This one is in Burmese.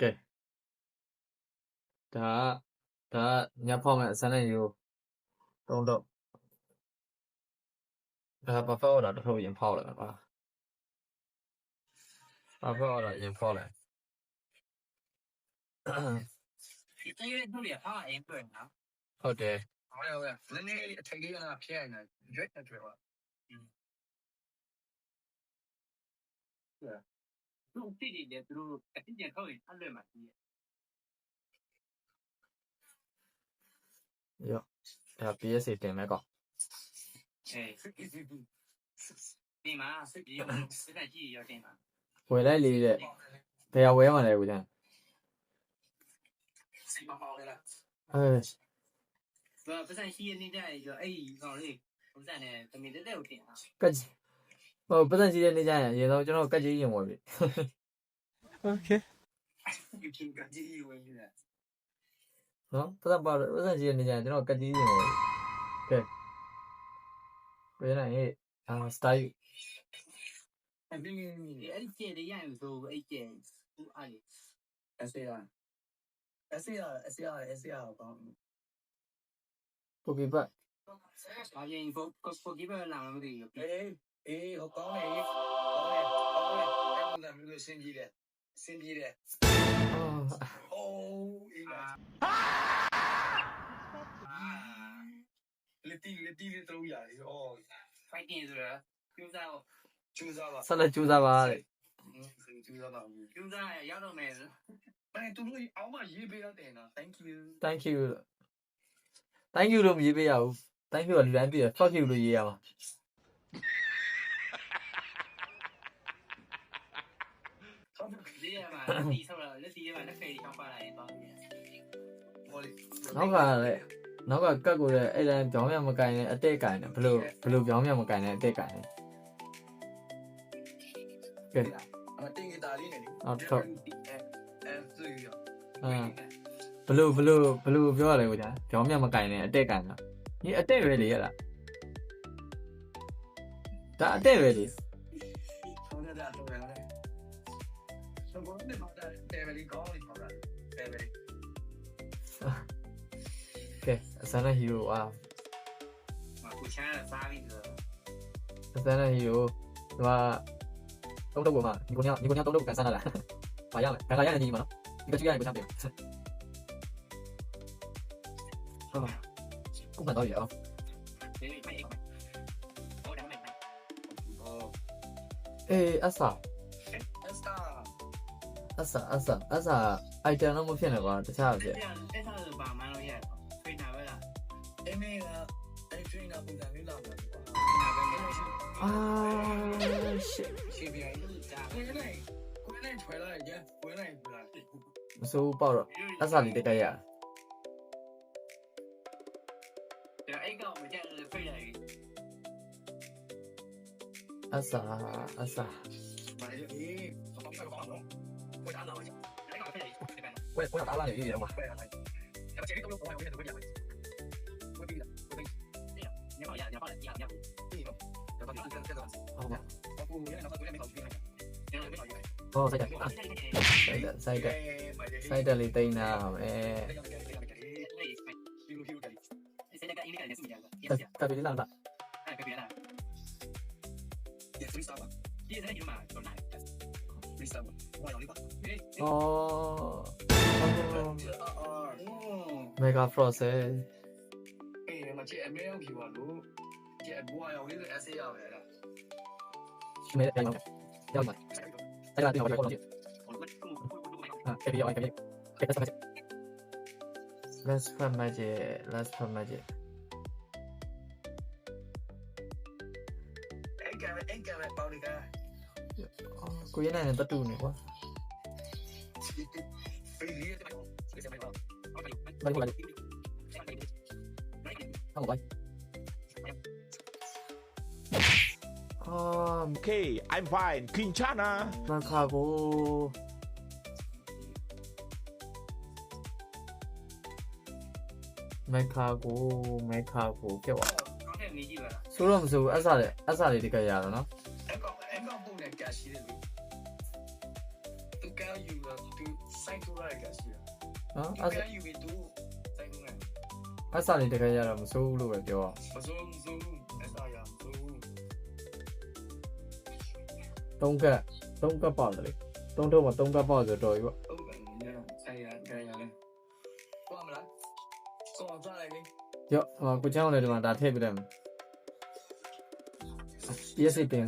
ကဲဒါညဖောက်မဲ့ဆန်းနေယူတုံးတော့ဒါ perfect order တစ်ထုပ်ရင်ဖောက်လိုက်မှာပါ perfect order ရင်ဖောက်လိုက်这个都连发一个呢。ဟုတ်တယ်好呀，人家推给那便宜呢，绝对绝了。是，都这里的都今年可以谈论嘛？ ရောဒါ PSA တင်မဲ့ကောင် 哎，对嘛？实在记要对嘛？ ဝယ်လိုက်လေတဲ့ဘယ်ဝယ်မှလဲကိုကျန် 谁包包的了？ အဲ 不算西那家就哎，老嘞，不算呢，都没得聊天啊。 ကတ်ဟိုပတ်စံကြီးတဲ့နေကြရင်ရေတော့ကျွန်တော်ကတ်ကြီးရင်ဝယ်ပြီ Okay 有听个记忆问题的。 နော်ပတ်စံကြီးတဲ့နေကြရင်ကျွန်တော်ကတ်ကြီးရင်ဝယ်ပြီကဲဝယ်လိုက်ဟဲ့style 哎，哎，姐的样子都哎姐，不爱。SCR，帮。 ပိုပီပတ် 好像我基本上都有。哎，我讲嘞，讲嘞，咱们这个升级的。 အော် လက်တီလေးတို့ရတယ်။အော်ဖိုက်တင်ဆိုတော့ကျူးစားပါ ဆက်လက်ကြိုးစားပါတဲ့ ကျူးစားရတော့မယ်။ဘာတူလို့အောင်မရေးပေးရတယ်နော် thank you thank you လို့မရေးပေးရဘူး thank you ကလူတိုင်းပြည့်တယ် fuck you လို့ရေးရမှာ လေးရမှာလက်တီဆောက်လာလက်တီရမှာလက်ဖက်ကြီးချောင်းပါလာရင်တော့ဟောလေ နောက်ကလည်းနောက်ကကတ်ကိုလည်းအဲ့တိုင်းပြောင်းမြမကင်နဲ့အတဲ့ကင်နဲ့ဘလို့ပြောင်းမြမကင်နဲ့အတဲ့ကင်နဲ့ကဲ အမတင်ဂီတာလေးနဲ့လေ ဟုတ်ဟုတ် သူရ ဘလို့ပြောရလဲကိုကြာပြောင်းမြမကင်နဲ့အတဲ့ကင်လားဒီအတဲ့ပဲလေရလားဒါအတဲ့ပဲလေ ဆောင်းရတာတော့ရတယ်ဆောင်းကနေမှာတယ်ဘယ်လေးကောင်းလေးခေါ်တာတယ်ဘယ်လေး ကဲအစမ်းတဲ့ဟီးရိုးကိုချမ်းစားပြီးတော့ အစမ်းတဲ့ဟီးရိုးဒီမှာတုံးတော့မှာဒီကိုညတုံးတော့ကန်ဆန်းလာလားဘာရလဲဘာရနေညီမနော်ဒီကကြည့်ရရင်ကိုချမ်းပြန်ဟုတ်ကုမတော့ရအောင် ဒီမိုက်ဟောဒါမိုက်အေးအဆာ အစတာ item တော့မဖြစ်နဲ့ကွာတခြားဖြစ် အဲ့ဒါဘာမှမလုပ်ရဘူးဖိနာပဲလားအမေကအဲ့ဖိနာပုံစံမျိုးလာတယ်ကွာအာ shit ရှင်းပြရင်ဒါကိုယ်နဲ့ထွေလာရကိုယ်နဲ့ပြလာ မစိုးပေါ့တော့အဆာလေးတက်ကြရ ဒါအဲ့ကောင်မကြတယ်ဖိလိုက် အဆာ ဘာလဲအေးဘာမှမလုပ်ဘူးကိုတားလာပါအဲ့ကောင်ဖိလိုက်ဝယ်တာလာနေပြီတော့မှာ ဖိလိုက်အဲ့ကျေတော့ဘောဝင်တယ်ဝယ်ရတယ်ဝယ်ပြီးလားဝယ်ပြီးညမရညမလည်းညပြီးနော်ဒါပါဒီကတက်တော့ ဟုတ်ပါ အခုရနေတော့ကိုယ်နဲ့မဟုတ်ဘူးညနေမဟုတ်ဘူး ဟောစိုက်တယ်လေးတိန်းတာမယ်တက်ပြီလားတာမေဂါဖရော့ဆယ် မချေအမေရောက်ပြီပါလို့ကျအဘွားရောက်လေးအဆေးရပဲလား မဲရောက်မှာအဲ့ဒါတင်တော့ပေါ့ကဲပြောင်းကဲ let's try magic အင်္ဂါပဲပေါလိက ကိုရနိုင်တဲ့တတူနေကွာ ပေးလေးတယ်ဆက်မယ်ပါဟုတ်ကဲ့ ဘာလို့လဲဟုတ်ပါ Okay, I'm fine. Quinchana. မခါကိုပြောပါ ကောင်းတဲ့နေကြီးပါလား ဆိုတော့မဆိုအဆလေးတကယ်ရတော့နော် အကောင်ပုံနဲ့ကြာရှိတယ်လူသူက ယူတာသူစိုက်ထိုးရတဲ့ကရှိတယ် နော် အဲ့ဒါယူပြီးသူစိုက်ထိုးတယ် အဆလေးတခါရတော့မစိုးဘူးလို့ပဲပြော မစိုးအဲ့ဒါရမစိုး 3ကတ်ပေါက်တယ်လေ3ထုတ်မှာ3ကတ်ပေါက်ဆိုတော့ပြီပေါ့ ဟုတ်ကဲ့ဆိုင်ရကြရလဲသွားမလားစောသွားလိုက်လေ ရော့ဟိုကိုချောင်းလည်းဒီမှာဒါထည့်ပြတယ် PSA ပင်